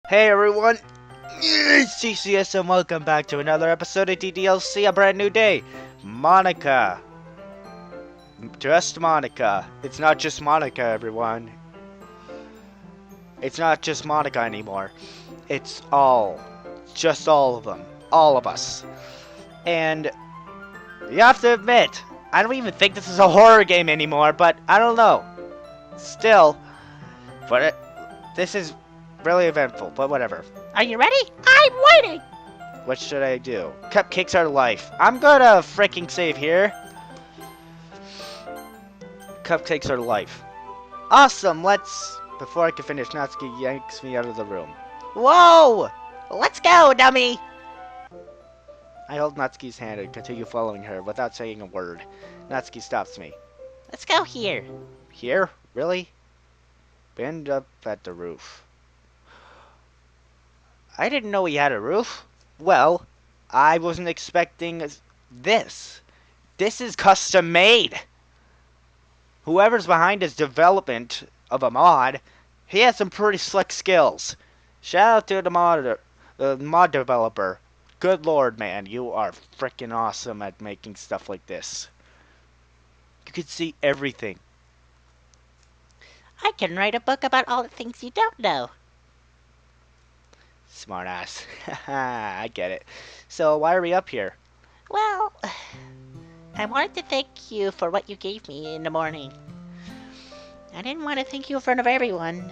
Hey everyone, it's TCS and welcome back to another episode of DDLC, a brand new day. Monica. Just Monica. It's not just Monica, everyone. It's not just Monica anymore. It's just all of them. All of us. And you have to admit, I don't even think this is a horror game anymore, but I don't know. Still, this is really eventful, but whatever. Are you ready? I'm waiting! What should I do? Cupcakes are life. I'm gonna freaking save here. Cupcakes are life. Awesome, before I can finish, Natsuki yanks me out of the room. Whoa! Let's go, dummy! I hold Natsuki's hand and continue following her without saying a word. Natsuki stops me. Let's go here. Here? Really? Bend up at the roof. I didn't know he had a roof. Well, I wasn't expecting this. This is custom made. Whoever's behind his development of a mod, he has some pretty slick skills. Shout out to the mod developer. Good lord, man, you are freaking awesome at making stuff like this. You can see everything. I can write a book about all the things you don't know. Smartass. Haha, I get it. So why are we up here? Well, I wanted to thank you for what you gave me in the morning. I didn't want to thank you in front of everyone.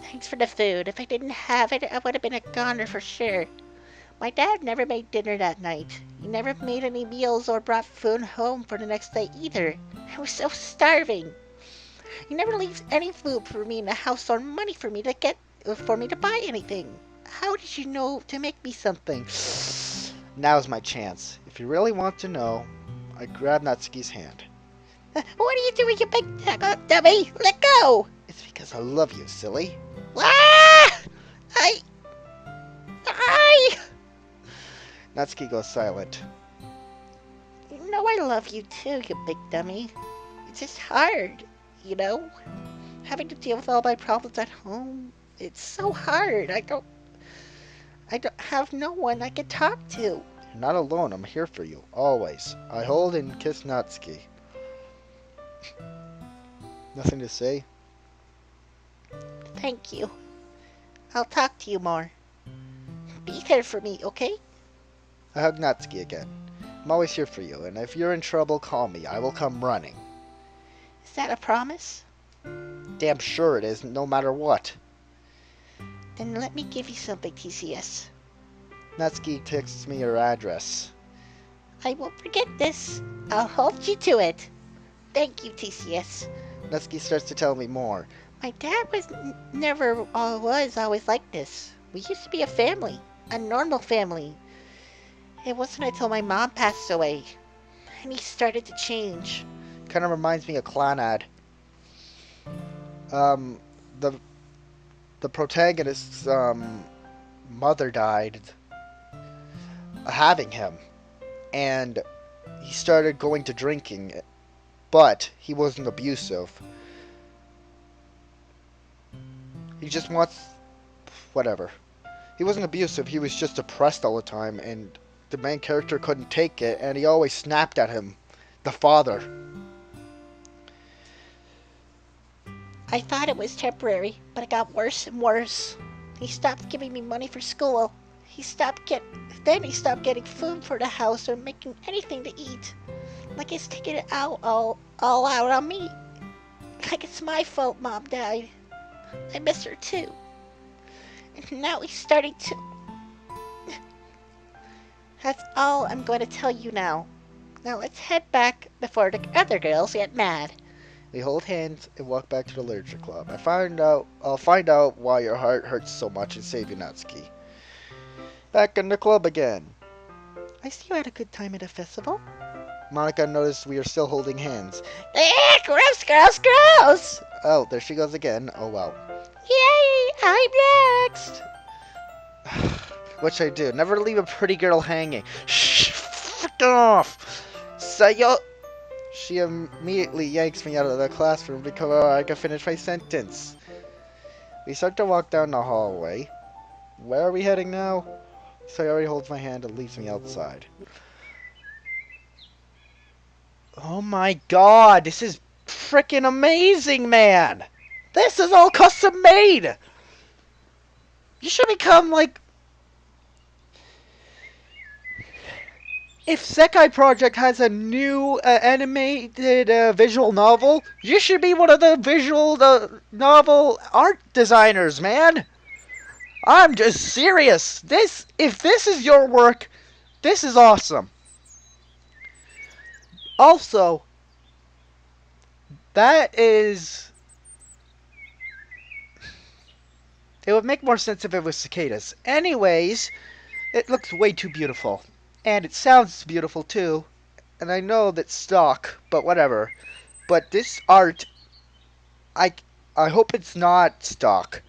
Thanks for the food. If I didn't have it, I would have been a goner for sure. My dad never made dinner that night. He never made any meals or brought food home for the next day either. I was so starving. He never leaves any food for me in the house or money for me to buy anything. How did you know to make me something? Now's my chance. If you really want to know, I grab Natsuki's hand. What are you doing, you big dummy? Let go! It's because I love you, silly. Ah! Natsuki goes silent. You know I love you too, you big dummy. It's just hard, you know? Having to deal with all my problems at home. It's so hard. I don't have no one I can talk to. You're not alone. I'm here for you, always. I hold and kiss Natsuki. Nothing to say? Thank you. I'll talk to you more. Be there for me, okay? I hug Natsuki again. I'm always here for you, and if you're in trouble, call me. I will come running. Is that a promise? Damn sure it is, no matter what. Then let me give you something, TCS. Natsuki texts me her address. I won't forget this. I'll hold you to it. Thank you, TCS. Natsuki starts to tell me more. My dad was always like this. We used to be a family, a normal family. It wasn't until my mom passed away, and he started to change. Kind of reminds me of Clanad. The protagonist's mother died having him, and he started going to drinking, but he wasn't abusive. He just wants whatever. He wasn't abusive, he was just depressed all the time, and the main character couldn't take it, and he always snapped at him, the father. I thought it was temporary, but it got worse and worse. He stopped giving me money for school. Then he stopped getting food for the house or making anything to eat. Like he's taking it all out on me. Like it's my fault Mom died. I miss her too. And now he's starting to... That's all I'm going to tell you now. Now let's head back before the other girls get mad. We hold hands and walk back to the literature club. I'll find out why your heart hurts so much and save you, Natsuki. Back in the club again. I see you had a good time at a festival. Monica noticed we are still holding hands. Gross, gross, gross! Oh, there she goes again. Oh well. Yay, I'm next! What should I do? Never leave a pretty girl hanging. Shh! Frick off! Sayo! She immediately yanks me out of the classroom because I can finish my sentence. We start to walk down the hallway. Where are we heading now? Sayori holds my hand and leads me outside. Oh my god, this is freaking amazing, man! This is all custom made! You should become like... If Sekai Project has a new animated visual novel, you should be one of the visual novel art designers, man! I'm just serious! If this is your work, this is awesome! Also, that is... It would make more sense if it was cicadas. Anyways, it looks way too beautiful. And it sounds beautiful too. And I know that's stock, but whatever. But this art, I, I hope it's not stock.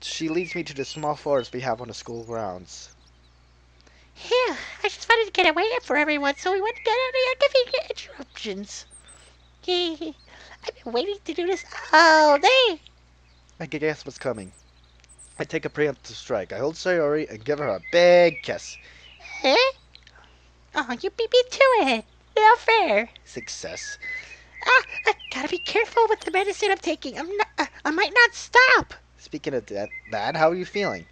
She leads me to the small forest we have on the school grounds. Phew, I just wanted to get away for everyone so we wouldn't get any inconvenient interruptions. I've been waiting to do this all day. I can guess what's coming. I take a preemptive strike. I hold Sayori and give her a big kiss. Huh? Oh, you beat me to it. Not fair. Success. I gotta be careful with the medicine I'm taking. I might not stop. Speaking of that, how are you feeling?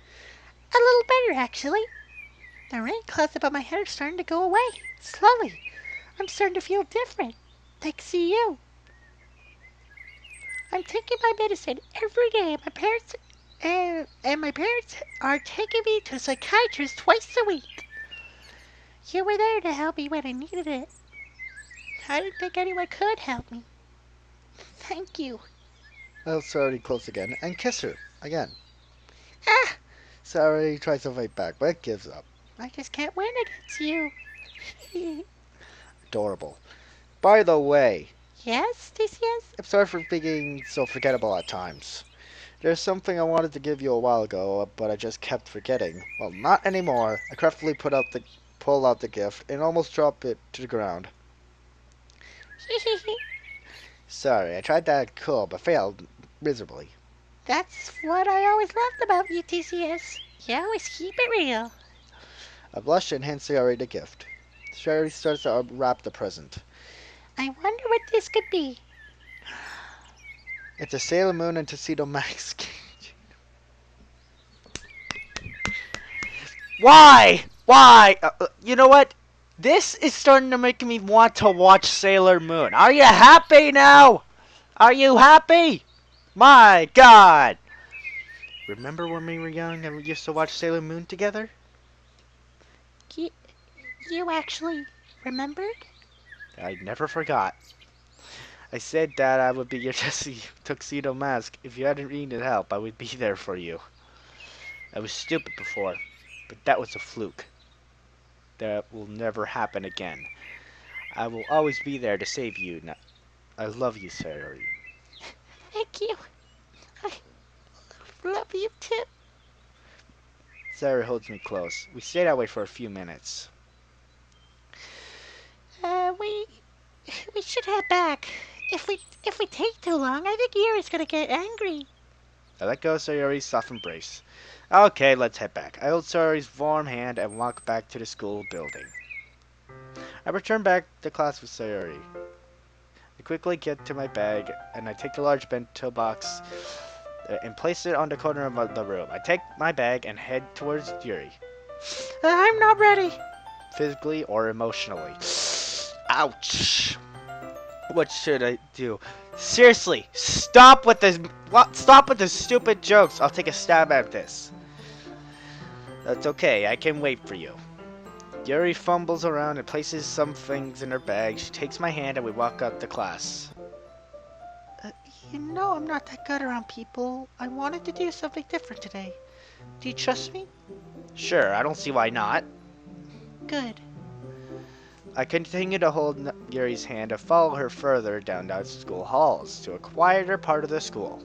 A little better, actually. The rain clouds above my head are starting to go away. Slowly. I'm starting to feel different. Thanks to you. I'm taking my medicine every day. My parents are taking me to a psychiatrist twice a week. You were there to help me when I needed it. I didn't think anyone could help me. Thank you. I hold Sayori close again and kiss her again. Ah, Sayori tries to fight back, but gives up. I just can't win against you. Adorable. By the way, Yes, TCS? I'm sorry for being so forgettable at times. There's something I wanted to give you a while ago, but I just kept forgetting. Well, not anymore. I craftily pull out the gift and almost drop it to the ground. Sorry, I tried to act cool, but failed miserably. That's what I always loved about you, TCS. You always keep it real. I blush and hand Sayori the gift. Sayori starts to unwrap the present. I wonder what this could be. It's a Sailor Moon and Tuxedo Mask. Why? Why? You know what? This is starting to make me want to watch Sailor Moon. Are you happy now? Are you happy? My God! Remember when we were young and we used to watch Sailor Moon together? You actually remembered? I never forgot. I said that I would be your tuxedo mask. If you hadn't needed help, I would be there for you. I was stupid before, but that was a fluke. That will never happen again. I will always be there to save you. I love you, Sayori. Thank you. I love you too. Sayori holds me close. We stay that way for a few minutes. We should head back. If we take too long, I think Yuri's gonna get angry. I let go of Sayori's soft embrace. Okay, let's head back. I hold Sayori's warm hand and walk back to the school building. I return back to class with Sayori. I quickly get to my bag and I take the large bento box and place it on the corner of the room. I take my bag and head towards Yuri. I'm not ready. Physically or emotionally. Ouch. What should I do? Seriously, stop with the stupid jokes. I'll take a stab at this. That's okay, I can wait for you. Yuri fumbles around and places some things in her bag. She takes my hand and we walk out to class. You know I'm not that good around people. I wanted to do something different today. Do you trust me? Sure, I don't see why not. Good. I continue to hold Yuri's hand and follow her further down the school halls to a quieter part of the school.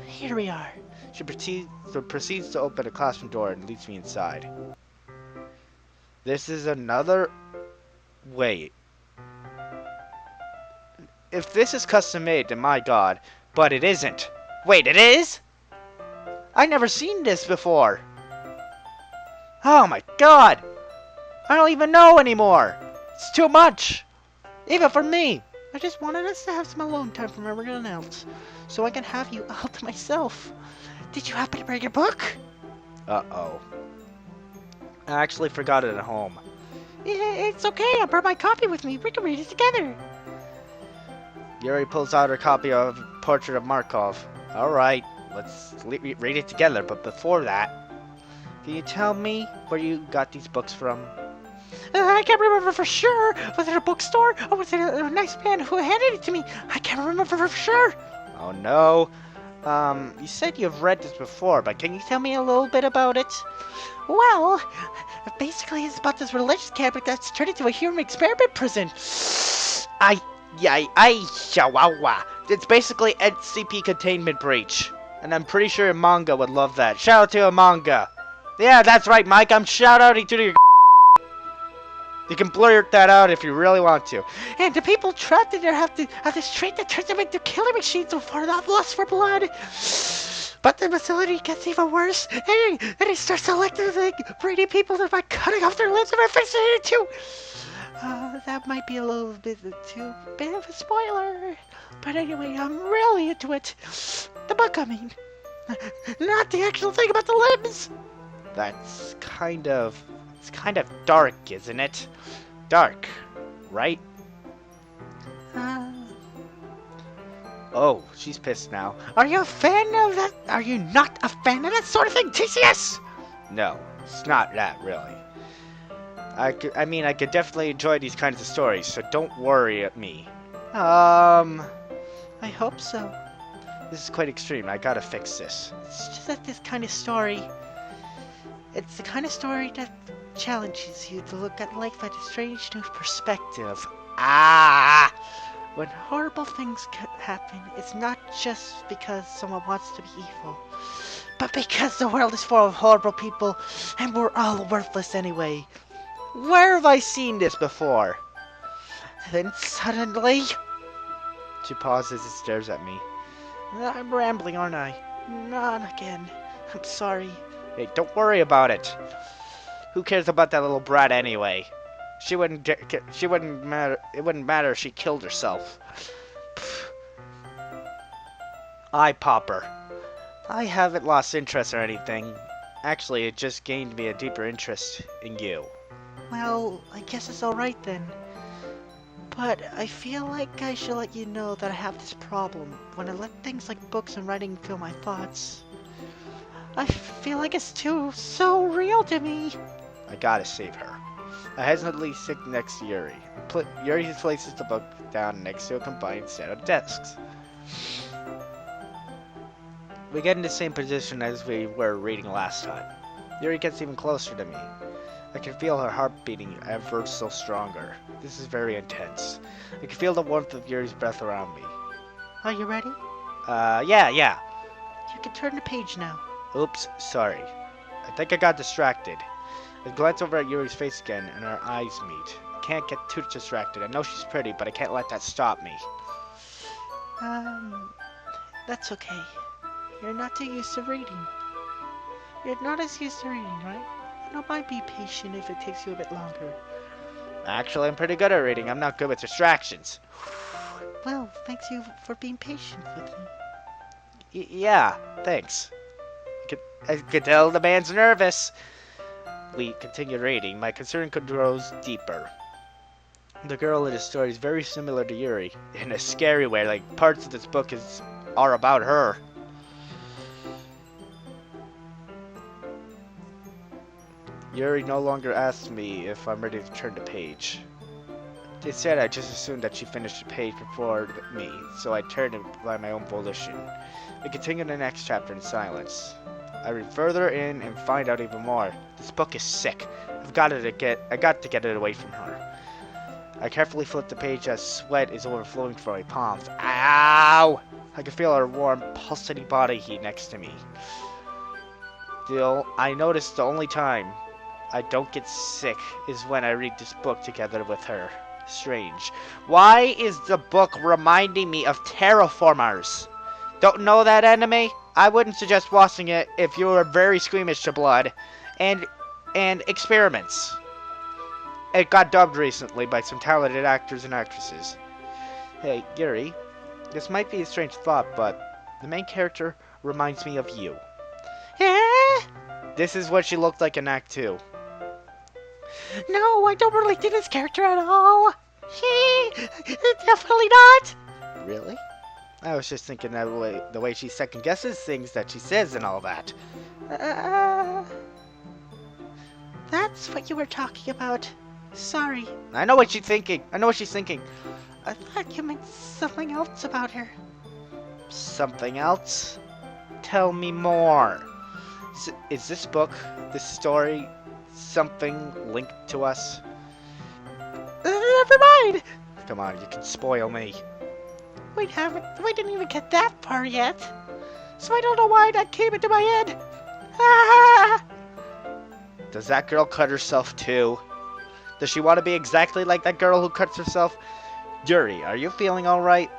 Here we are. She proceeds to open a classroom door and leads me inside. This is another... Wait. If this is custom made, then my God. But it isn't. Wait, it is? I never seen this before. Oh my god! I don't even know anymore. It's too much. Even for me. I just wanted us to have some alone time from everyone else, so I can have you all to myself. Did you happen to bring your book? Uh-oh. I actually forgot it at home. It's okay, I brought my copy with me. We can read it together. Yuri pulls out her copy of Portrait of Markov. Alright, let's read it together, but before that, can you tell me where you got these books from? I can't remember for sure. Was it a bookstore or was it a nice man who handed it to me? I can't remember for sure. Oh no. You said you've read this before, but can you tell me a little bit about it? Well, basically it's about this religious camp that's turned into a human experiment prison. Chihuahua. It's basically SCP Containment Breach. And I'm pretty sure a manga would love that. Shout out to a manga. Yeah, that's right, Mike. I'm shout-outing to your You can blurt that out if you really want to. And the people trapped in there have this trait that turns them into killer machines so far, not lust for blood. But the facility gets even worse, and it starts selectively breeding people by cutting off their limbs and fixing it too. That might be a little bit too big of a spoiler. But anyway, I'm really into it. The book, I mean. Not the actual thing about the limbs. It's kind of dark, isn't it? Dark, right? Oh, she's pissed now. Are you a fan of that? Are you not a fan of that sort of thing, TCS? No, it's not that, really. I could definitely enjoy these kinds of stories, so don't worry at me. I hope so. This is quite extreme. I gotta fix this. It's just that this kind of story... It's the kind of story that challenges you to look at life at a strange new perspective. When horrible things happen, it's not just because someone wants to be evil, but because the world is full of horrible people, and we're all worthless anyway. Where have I seen this before? Then suddenly... She pauses and stares at me. I'm rambling, aren't I? Not again. I'm sorry. Hey, don't worry about it. Who cares about that little brat anyway? She wouldn't matter. It wouldn't matter if she killed herself. Eye popper. I haven't lost interest or anything. Actually, it just gained me a deeper interest in you. Well, I guess it's alright then. But I feel like I should let you know that I have this problem. When I let things like books and writing fill my thoughts, I feel like it's so real to me. I gotta save her. I hesitantly sit next to Yuri. Yuri places the book down next to a combined set of desks. We get in the same position as we were reading last time. Yuri gets even closer to me. I can feel her heart beating ever so stronger. This is very intense. I can feel the warmth of Yuri's breath around me. Are you ready? Yeah. You can turn the page now. Oops, sorry. I think I got distracted. I glance over at Yuri's face again, and our eyes meet. I can't get too distracted. I know she's pretty, but I can't let that stop me. That's okay. You're not too used to reading. You're not as used to reading, right? I don't mind being patient if it takes you a bit longer. Actually, I'm pretty good at reading. I'm not good with distractions. Well, thanks you for being patient with me. Yeah, thanks. I could tell the man's nervous. We continue reading. My concern grows deeper. The girl in the story is very similar to Yuri, in a scary way, like parts of this book are about her. Yuri no longer asks me if I'm ready to turn the page. Instead, I just assumed that she finished the page before me, so I turned it by my own volition. We continue the next chapter in silence. I read further in and find out even more. This book is sick. I got to get it away from her. I carefully flip the page as sweat is overflowing from my palms. Ow! I can feel her warm, pulsating body heat next to me. Still, I notice the only time I don't get sick is when I read this book together with her. Strange. Why is the book reminding me of terraformers? Don't know that anime? I wouldn't suggest watching it if you are very squeamish to blood and experiments. It got dubbed recently by some talented actors and actresses. Hey, Yuri, this might be a strange thought, but the main character reminds me of you. Eh? This is what she looked like in Act 2. No, I don't relate to this character at all. Definitely not. Really? I was just thinking that the way she second guesses things that she says and all that. That's what you were talking about. Sorry. I know what she's thinking. I thought you meant something else about her. Something else? Tell me more. Is this book, this story, something linked to us? Never mind. Come on, you can spoil me. We didn't even get that far yet. So I don't know why that came into my head. Ah! Does that girl cut herself too? Does she want to be exactly like that girl who cuts herself? Yuri, are you feeling alright?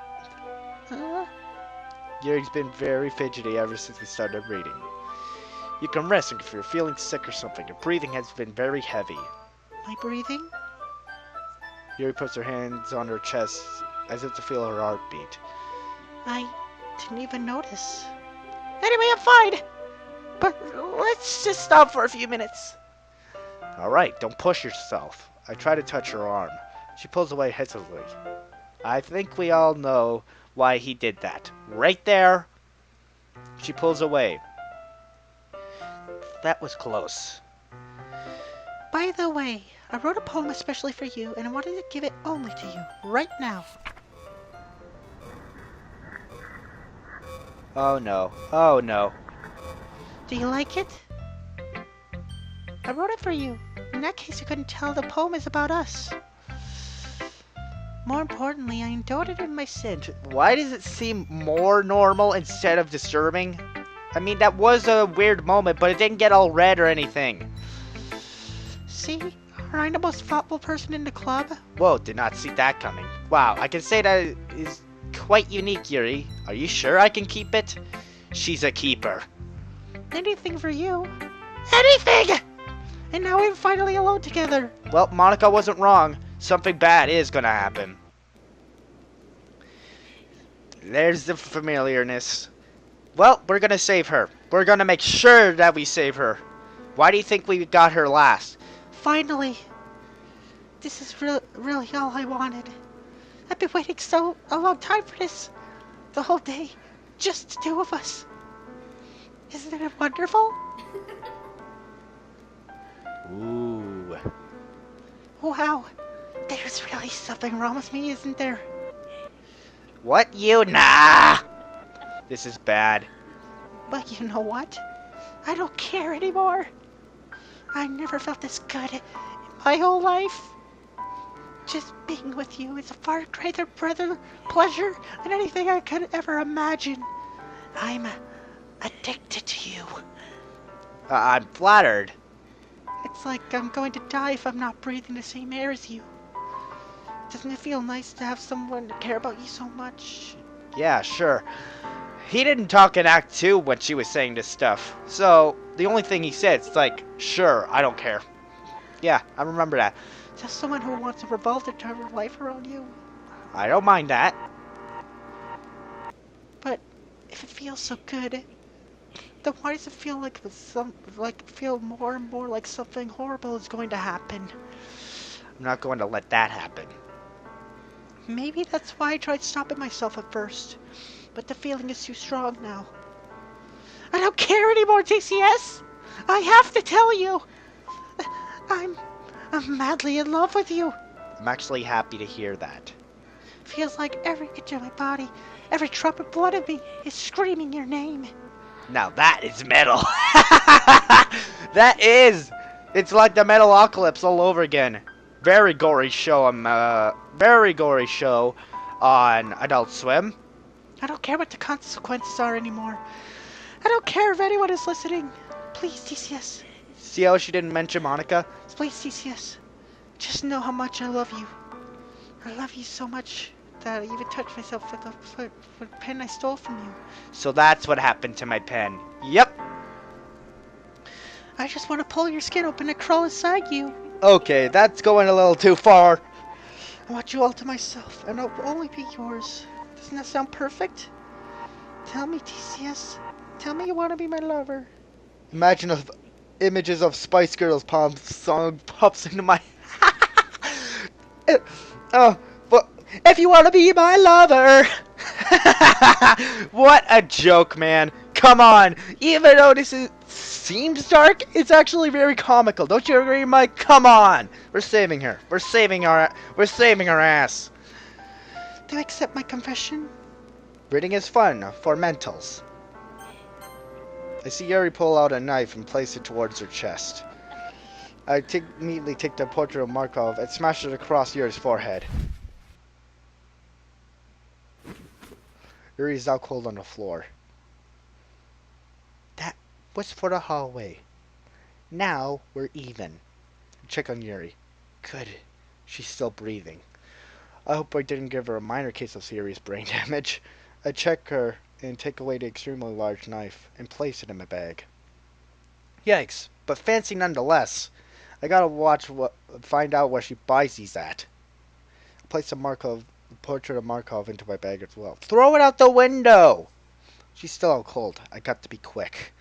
Yuri's been very fidgety ever since we started reading. You can rest if you're feeling sick or something. Your breathing has been very heavy. My breathing? Yuri puts her hands on her chest as if to feel her heartbeat. I didn't even notice. Anyway, I'm fine. But let's just stop for a few minutes. Alright, don't push yourself. I try to touch her arm. She pulls away hesitantly. I think we all know why he did that. Right there. She pulls away. That was close. By the way, I wrote a poem especially for you, and I wanted to give it only to you, right now. Oh no. Oh no. Do you like it? I wrote it for you. In that case, you couldn't tell the poem is about us. More importantly, I endowed it in my sin. Why does it seem more normal instead of disturbing? I mean, that was a weird moment, but it didn't get all red or anything. See? Aren't I the most thoughtful person in the club? Whoa, did not see that coming. Wow, I can say that is quite unique, Yuri. Are you sure I can keep it? She's a keeper. Anything for you. Anything! And now we're finally alone together. Well, Monica wasn't wrong. Something bad is gonna happen. There's the familiarness. Well, we're gonna save her. We're gonna make sure that we save her. Why do you think we got her last? Finally. This is really all I wanted. I've been waiting a long time for this. The whole day. Just the two of us. Isn't it wonderful? Ooh. Wow. There's really something wrong with me, isn't there? What you? Nah! This is bad. But you know what? I don't care anymore. I never felt this good in my whole life. Just being with you is a far greater pleasure than anything I could ever imagine. I'm addicted to you. I'm flattered. It's like I'm going to die if I'm not breathing the same air as you. Doesn't it feel nice to have someone to care about you so much? Yeah, sure. He didn't talk in Act 2 when she was saying this stuff. So, the only thing he said is like, sure, I don't care. Yeah, I remember that. Just someone who wants to revolve their entire life around you. I don't mind that. But if it feels so good, then why does it feel feel more and more like something horrible is going to happen? I'm not going to let that happen. Maybe that's why I tried stopping myself at first, but the feeling is too strong now. I don't care anymore, TCS! I have to tell you! I'm madly in love with you! I'm actually happy to hear that. Feels like every inch of my body, every drop of blood in me is screaming your name. Now that is metal! That is! It's like the Metalocalypse all over again. Very gory show on Adult Swim. I don't care what the consequences are anymore. I don't care if anyone is listening. Please, TCS. See how she didn't mention Monica? Please, TCS. Just know how much I love you. I love you so much. that. I even touched myself with the pen I stole from you. So that's what happened to my pen. Yep. I just want to pull your skin open and crawl inside you. Okay, that's going a little too far. I want you all to myself, and I'll only be yours. Doesn't that sound perfect? Tell me, TCS. Tell me you want to be my lover. Imagine if images of Spice Girls pop song pops into my. Oh, but if you want to be my lover. What a joke, man. Come on. Even though seems dark, it's actually very comical. Don't you agree, Mike? Come on. We're saving her. We're saving our ass. Do you accept my confession? Reading is fun for mentals. I see Yuri pull out a knife and place it towards her chest. I immediately take the portrait of Markov and smash it across Yuri's forehead. Yuri is now cold on the floor. That was for the hallway. Now we're even. Check on Yuri. Good. She's still breathing. I hope I didn't give her a minor case of serious brain damage. I check her and take away the extremely large knife and place it in my bag. Yikes, but fancy nonetheless. I gotta find out where she buys these at. I place the portrait of Markov into my bag as well. Throw it out the window! She's still out cold. I got to be quick.